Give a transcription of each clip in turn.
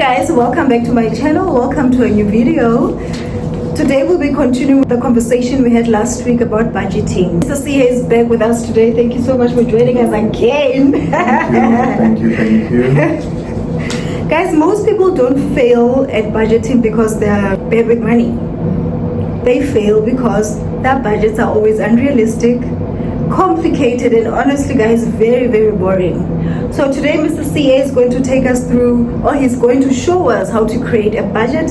Guys, welcome back to my channel. Welcome to a new video. Today we'll be continuing with the conversation we had last week about budgeting. Mr. CA is back with us today. Thank you so much for joining us again. Thank you. Guys, most people don't fail at budgeting because they are bad with money. They fail because their budgets are always unrealistic, complicated, and honestly guys, very, very boring. So today Mr. CA is going to take us through, or he's going to show us how to create a budget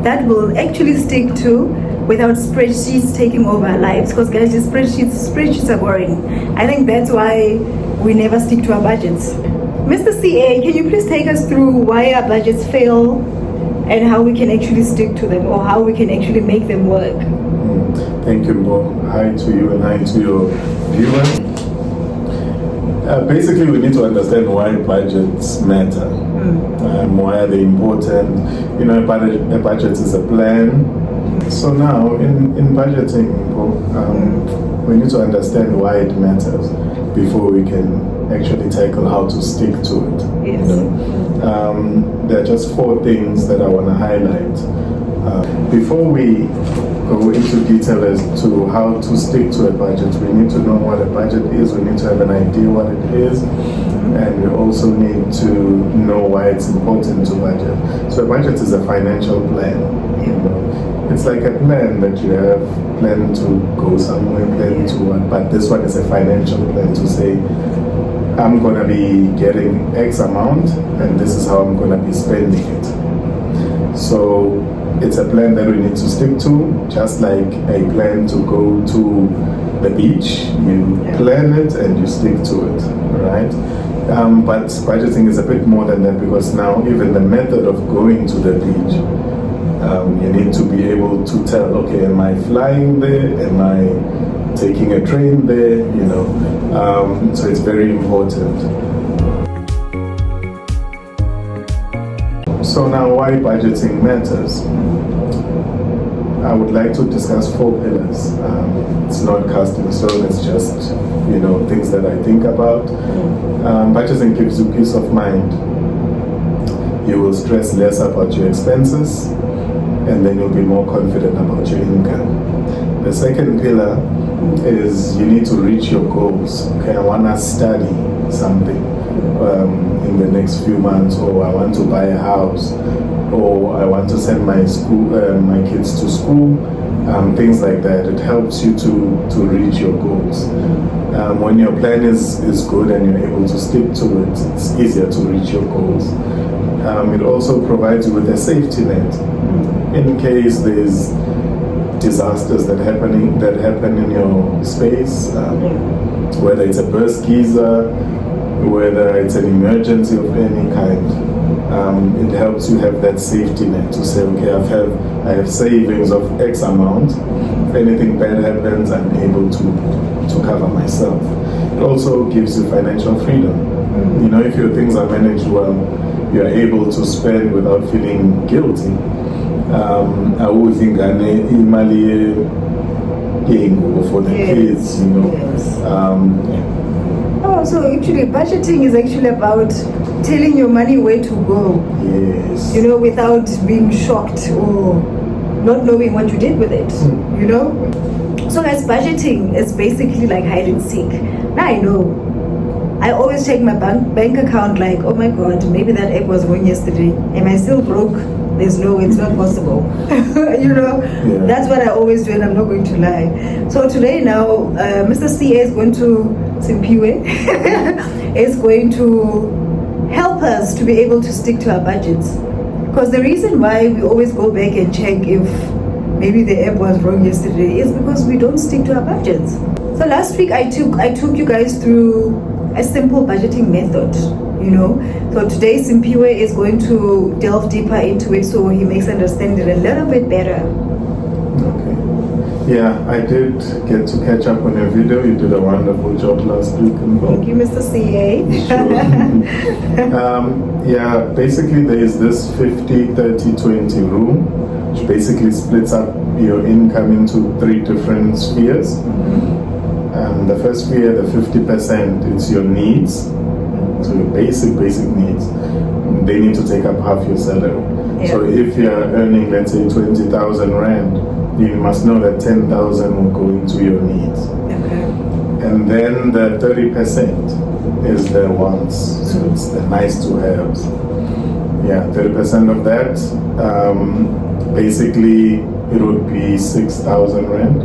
that will actually stick to without spreadsheets taking over our lives. Because guys, the spreadsheets are boring. I think that's why we never stick to our budgets. Mr. CA, can you please take us through why our budgets fail and how we can actually stick to them, or how we can actually make them work? Thank you, Mo. Hi to you and hi to your viewers. Basically, we need to understand why budgets matter. Why are they important? You know, a budget is a plan. So now, in budgeting, we need to understand why it matters before we can actually tackle how to stick to it. Yes. You know? There are just 4 things that I want to highlight. Before we go into detail as to how to stick to a budget, we need to know what a budget is, we need to have an idea what it is, and we also need to know why it's important to budget. So a budget is a financial plan. You know? It's like a plan that you have, plan to go somewhere, plan to what, but this one is a financial plan to say, I'm going to be getting X amount, and this is how I'm going to be spending it. So it's a plan that we need to stick to, just like a plan to go to the beach. You plan it and you stick to it, right? But budgeting is a bit more than that, because now even the method of going to the beach, you need to be able to tell, okay, am I flying there? Am I taking a train there? You know, so it's very important. So now, why budgeting matters? I would like to discuss 4 pillars. It's not cast in stone, it's just, you know, things that I think about. Budgeting gives you peace of mind. You will stress less about your expenses, and then you'll be more confident about your income. The second pillar is you need to reach your goals. Okay, I want to study something in the next few months, or I want to buy a house, or I want to send my kids to school, things like that. It helps you to reach your goals. When your plan is good and you're able to stick to it, it's easier to reach your goals. It also provides you with a safety net in case there's disasters that happen in your space, whether it's a burst geyser, whether it's an emergency of any kind. It helps you have that safety net to say, okay, I have savings of X amount. If anything bad happens, I'm able to cover myself. It also gives you financial freedom. You know, if your things are managed well, you're able to spend without feeling guilty. I would think imali for the kids, you know. Yes. So actually budgeting is actually about telling your money where to go. Yes. You know, without being shocked or not knowing what you did with it. You know? So guys, budgeting is basically like hide and seek. Now I know. I always check my bank account like, oh my god, maybe that egg was wrong yesterday. Am I still broke? There's no way, it's not possible. You know, that's what I always do, and I'm not going to lie. So today now, Mr. CA is going to, Simpiwe, is going to help us to be able to stick to our budgets. Because the reason why we always go back and check if maybe the app was wrong yesterday is because we don't stick to our budgets. So last week I took you guys through a simple budgeting method. You know, so today Simpiwe is going to delve deeper into it, so he makes understand it a little bit better. Okay. Yeah, I did get to catch up on your video. You did a wonderful job last week. Thank you, Mr. CA. Sure. Yeah, basically there is this 50-30-20 rule, which basically splits up your income into 3 different spheres. The first sphere, the 50%, it's your needs. So your basic needs. they need to take up half your salary. Yeah. So if you're earning, let's say, 20,000 rand, you must know that 10,000 will go into your needs. Okay. And then the 30% is the wants, so it's the nice to haves. Yeah, 30% of that, basically it would be 6,000 rand.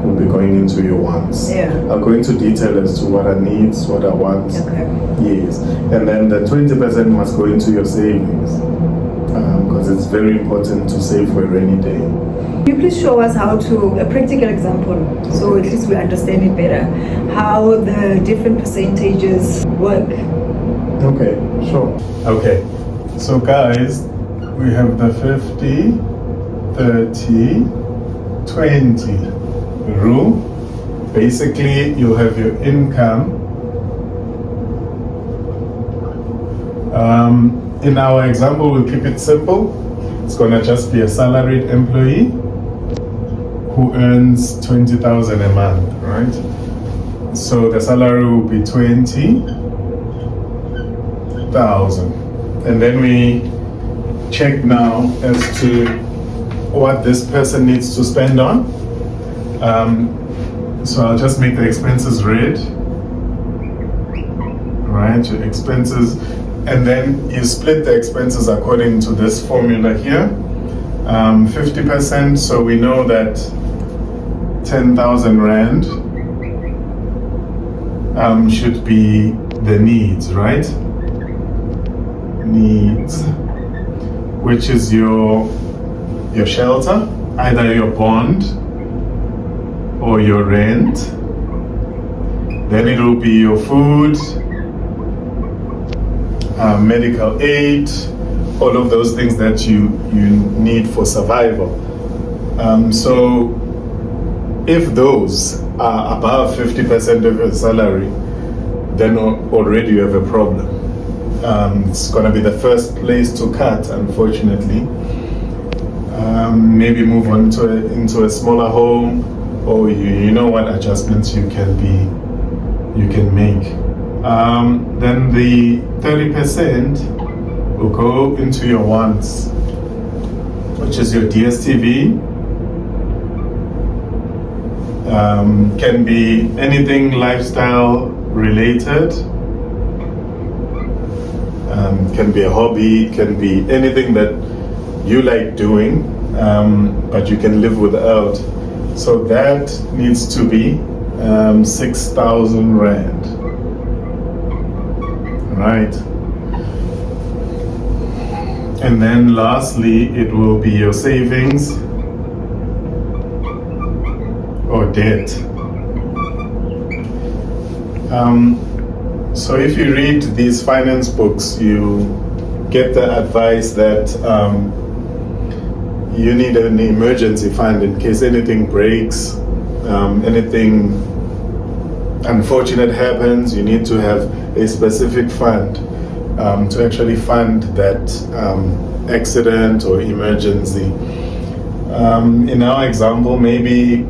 Will be going into your wants. Yeah. I'll go into detail as to what are needs, what are wants. Okay. Yes. And then the 20% must go into your savings, because it's very important to save for a rainy day. Can you please show us how to, a practical example, so at least we understand it better, how the different percentages work? Okay, sure. Okay, so guys, we have the 50, 30, 20 rule. Basically, you have your income. In our example, we'll keep it simple. It's gonna just be a salaried employee who earns 20,000 a month, right? So the salary will be 20,000, and then we check now as to what this person needs to spend on. So I'll just make the expenses red, right? Your expenses, and then you split the expenses according to this formula here. 50%, so we know that 10,000 rand should be the needs, right? Needs, which is your shelter, either your bond or your rent. Then it will be your food, medical aid, all of those things that you need for survival. So if those are above 50% of your salary, then already you have a problem. It's going to be the first place to cut, unfortunately. Maybe move on into a smaller home, or you know what adjustments you can make. Then the 30% will go into your wants, which is your DSTV. Can be anything lifestyle related. Can be a hobby, can be anything that you like doing, but you can live without. So that needs to be 6,000 rand. Right. And then lastly, it will be your savings or debt. So if you read these finance books, you get the advice that you need an emergency fund in case anything breaks, anything unfortunate happens. You need to have a specific fund to actually fund that accident or emergency. In our example, maybe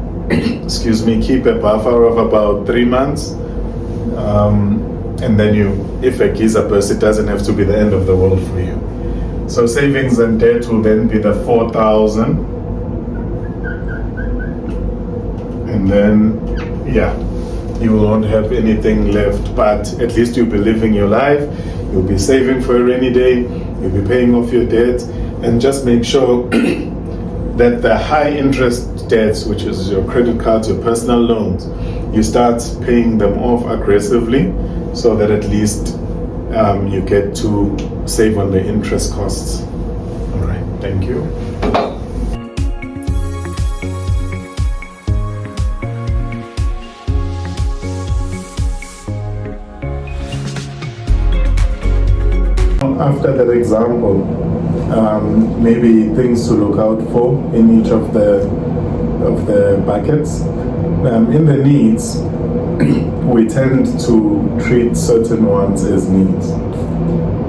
keep a buffer of about 3 months, and then if a geyser bursts, it doesn't have to be the end of the world for you. So savings and debt will then be the 4,000, and then you won't have anything left, but at least you'll be living your life. You'll be saving for a rainy day, you'll be paying off your debt, and just make sure that the high interest debts, which is your credit cards, your personal loans, you start paying them off aggressively, so that at least you get to save on the interest costs. All right, thank you. After that example, maybe things to look out for in each of the buckets. In the needs, we tend to treat certain wants as needs,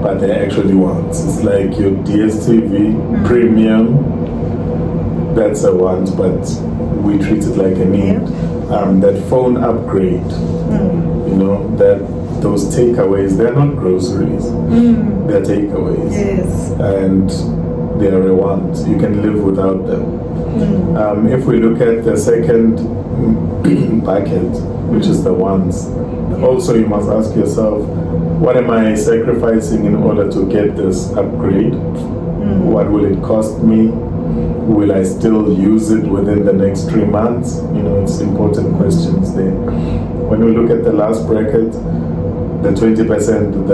but they're actually wants. It's like your DSTV premium, that's a want, but we treat it like a need. That phone upgrade, those takeaways, they're not groceries, they're takeaways. Yes. And they are rewards. You can live without them. If we look at the second bucket, which is the wants, also you must ask yourself, what am I sacrificing in order to get this upgrade? What will it cost me? Will I still use it within the next 3 months? You know, it's important questions there. When we look at the last bracket, the 20%,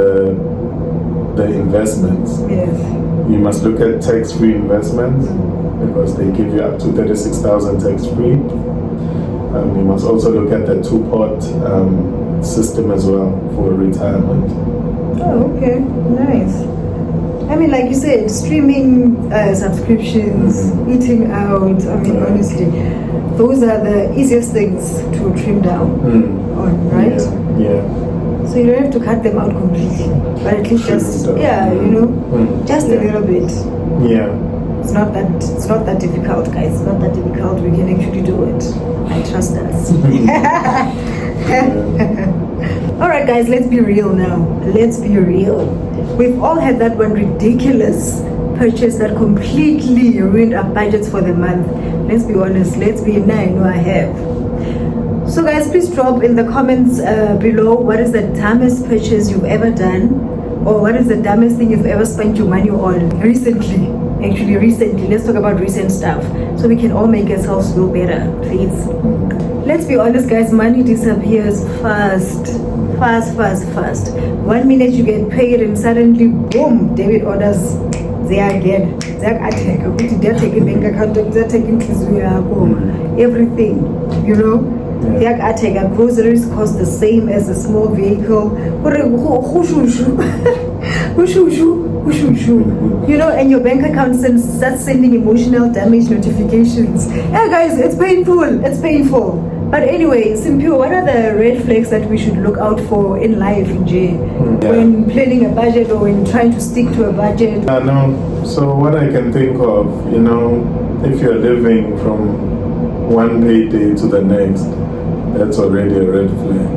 the investments, Yes. you must look at tax-free investments because they give you up to 36,000 tax-free. You must also look at the two-pot system as well for retirement. Oh, okay. Nice. I mean, like you said, streaming subscriptions, eating out. I mean, honestly, those are the easiest things to trim down on, right? Yeah. So you don't have to cut them out completely, but at least just, you know, just a little bit. Yeah. It's not that difficult, guys. It's not that difficult. We can actually do it. I trust us. All right, guys, let's be real now. Let's be real. We've all had that one ridiculous purchase that completely ruined our budgets for the month. Let's be honest. I know I have. So guys, please drop in the comments below what is the dumbest purchase you've ever done, or what is the dumbest thing you've ever spent your money on recently. Actually, recently. Let's talk about recent stuff so we can all make ourselves feel better, please. Let's be honest, guys, money disappears fast. 1 minute you get paid and suddenly, boom, debit orders, they are again. They're taking bank account, they're taking everything, you know. Yeah. Groceries cost the same as a small vehicle. You know, and your bank account starts sending emotional damage notifications. Yeah, guys, it's painful. But anyway, Simpio, what are the red flags that we should look out for in life, when planning a budget or when trying to stick to a budget? No. So what I can think of, you know, if you're living from one payday to the next, that's already a red flag.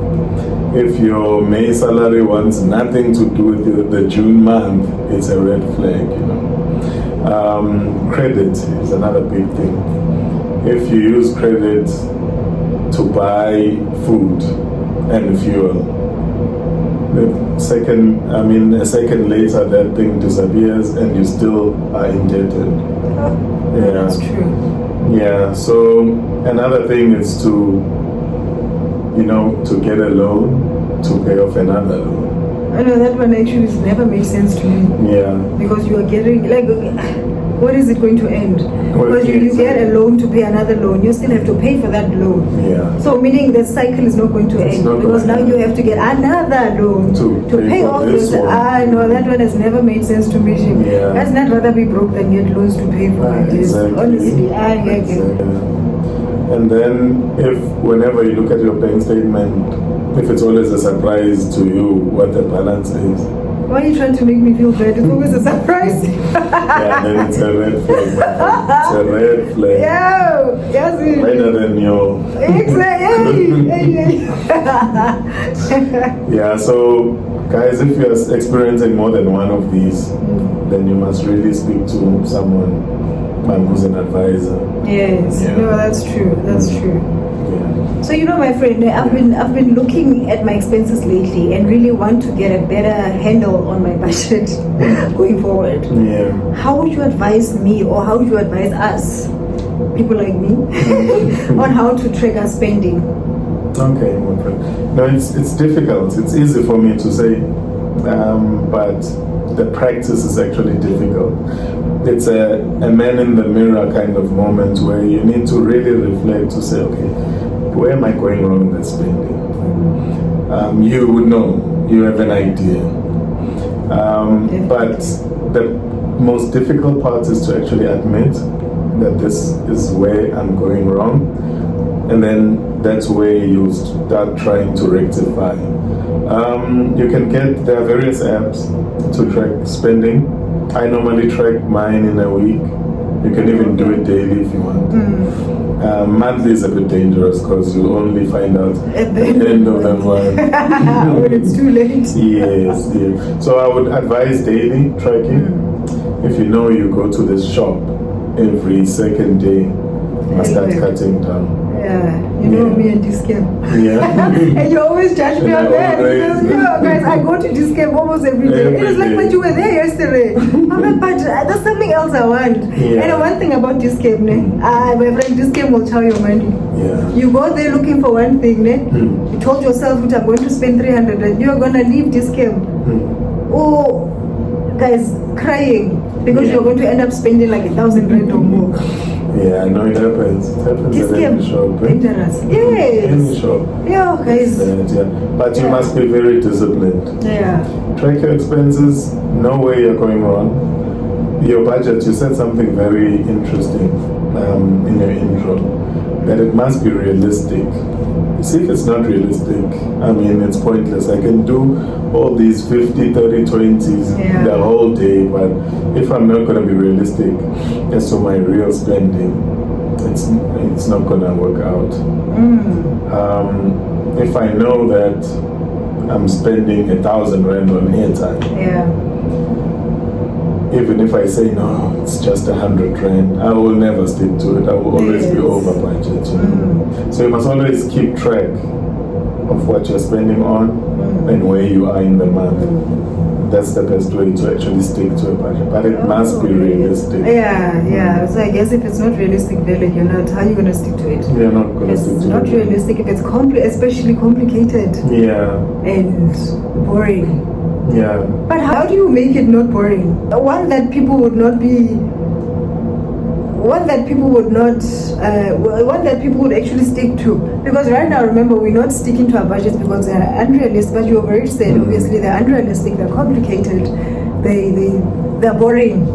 If your May salary wants nothing to do with the June month, it's a red flag, you know. Credit is another big thing. If you use credit to buy food and fuel, a second later that thing disappears and you still are indebted. That's true. Yeah, so another thing is to get a loan to pay off another loan. I know that one actually never made sense to me. Yeah. Because you are getting, like, what is it going to end? Because you get a loan to pay another loan, you still have to pay for that loan. Yeah. So meaning the cycle is not going to end, because now you have to get another loan to pay off this. No, that one has never made sense to me. Yeah. I'd not rather be broke than get loans to pay for it. Exactly. Honestly, I get it. And then whenever you look at your bank statement, if it's always a surprise to you what the balance is. Why are you trying to make me feel bad? It's always a surprise. Yeah, then it's a red flag. It's a red flag. Yes. Better than your... Yeah, so guys, if you're experiencing more than one of these, then you must really speak to someone who's an advisor. Yes, no, that's true. Yeah. So my friend, I've been looking at my expenses lately and really want to get a better handle on my budget going forward. Yeah. How would you advise me, or how would you advise us, people like me, on how to track our spending? Okay, my friend. No, it's difficult. It's easy for me to say, but the practice is actually difficult. It's a man in the mirror kind of moment where you need to really reflect to say, okay, where am I going wrong with spending? You would know, you have an idea. But the most difficult part is to actually admit that this is where I'm going wrong. And then that's where you start trying to rectify. There are various apps to track spending. I normally track mine in a week, You can even do it daily if you want. Monthly is a bit dangerous because you only find out at the end of the month. When it's too late. Yes. So I would advise daily tracking. If you know you go to this shop every second day, you must start cutting down. Yeah, you know me and Discam. Yeah. And you always judge me on that. Because, guys, I go to Discam almost every day. It is like, but you were there yesterday. I'm like, but there's something else I want. Yeah. And one thing about Discam, my friend, Discam will chow your money. Yeah. You go there looking for one thing, you told yourself, I'm going to spend 300 and you're going to leave Discam. Oh, guys, crying because you're going to end up spending like 1,000 rand or more. Yeah, I know it happens. It happens This at any shop. dangerous. Yes. Any shop. Yeah, guys. But you must be very disciplined. Yeah. Track your expenses. Know where you're going wrong. Your budget. You said something very interesting in your intro. That it must be realistic. See, if it's not realistic, I mean, it's pointless. I can do all these 50, 30, 20s the whole day, but if I'm not going to be realistic as to my real spending, it's not going to work out. If I know that I'm spending 1,000 rand on airtime, even if I say no, it's just 100 rand, I will never stick to it. I will always be over budget. You know? So you must always keep track of what you're spending on and where you are in the month. That's the best way to actually stick to a budget. But it must be realistic. Yeah. So I guess if it's not realistic, really, you're not. How are you going to stick to it? You're not going to stick to it. It's not realistic if it's especially complicated. Yeah. And boring. Yeah. But how do you make it not boring? One that people would actually stick to. Because right now, remember, we're not sticking to our budgets because they're unrealistic. But you've already said, obviously, they're unrealistic, they're complicated, they're boring.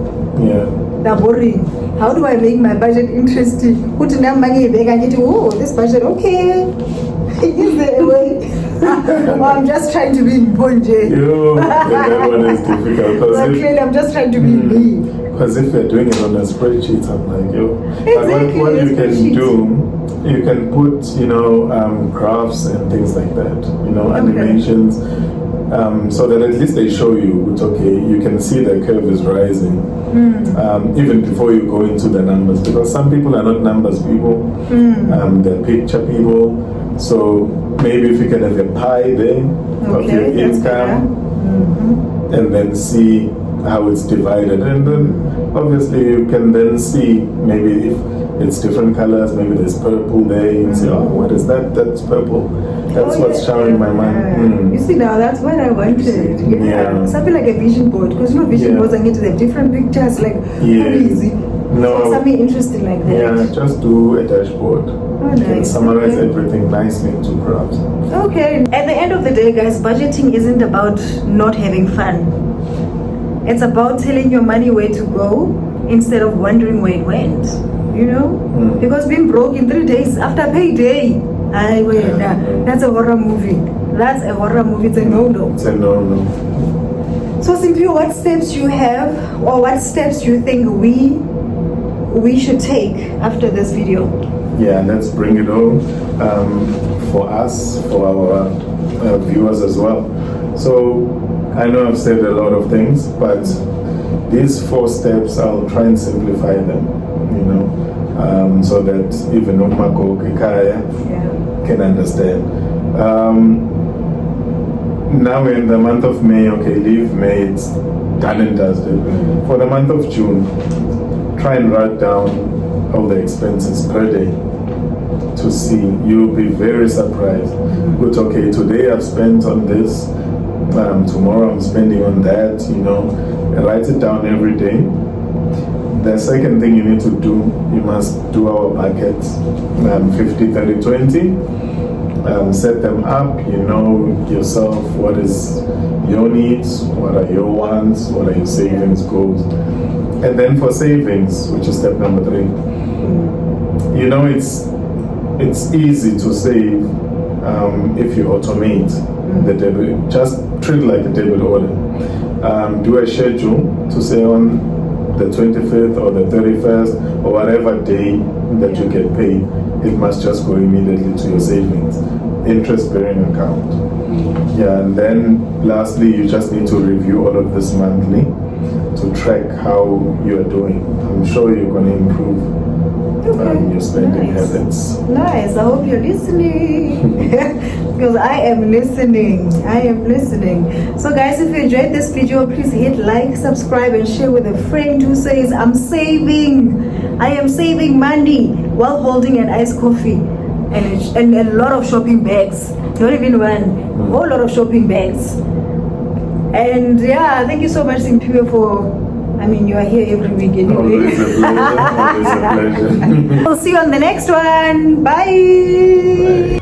Yeah. They're boring. How do I make my budget interesting? Put in money, this budget, okay. Is there a way? I'm just trying to be in Ponje. That one is difficult. Clearly, I'm just trying to be me. Because if you're doing it on a spreadsheet, I'm like, Exactly, but what you can do, you can put, graphs and things like that, animations, so that at least they show you, it's okay, you can see the curve is rising, even before you go into the numbers, because some people are not numbers people, they're picture people. So maybe if you can have a pie there of your income, and then see how it's divided, and then obviously you can then see maybe if it's different colors, maybe there's purple there, you say, oh, what is that? That's purple. That's what's showing my money. You see, now that's what I wanted. Something like a vision board, because vision boards are into the different pictures, like easy. No, so something interesting like that. Yeah, just do a dashboard. You can summarize everything nicely into graphs. Okay. At the end of the day, guys, budgeting isn't about not having fun. It's about telling your money where to go instead of wondering where it went. Because being broke in 3 days after payday, that's a horror movie. That's a horror movie. It's a no-no. It's a no-no. So simply, what steps you have, or what steps you think we should take after this video? Yeah, let's bring it home for us, for our viewers as well. So I know I've said a lot of things, but these 4 steps, I'll try and simplify them, so that even Omako Kikaya can understand. Now we're in the month of May, leave May, it's done and dusted. For the month of June, try and write down all the expenses per day to see. You'll be very surprised. But today I've spent on this, tomorrow I'm spending on that, and write it down every day. The second thing you need to do, you must do our buckets, 50, 30, 20. Set them up, yourself, what is your needs, what are your wants, what are your savings goals. And then for savings, which is step number 3, it's easy to save if you automate the debit. Just treat it like a debit order. Do a schedule to say on the 25th or the 31st or whatever day that you get paid, it must just go immediately to your savings, interest-bearing account. Yeah, and then lastly, you just need to review all of this monthly to track how you're doing. I'm sure you're going to improve your spending habits. Nice. I hope you're listening. Because I am listening. So guys, if you enjoyed this video, please hit like, subscribe, and share with a friend who says, I am saving money while holding an iced coffee and a lot of shopping bags. Not even one, a whole lot of shopping bags. And yeah, thank you so much, Simpiwe, for you are here every week anyway. Always a pleasure. We'll see you on the next one. Bye.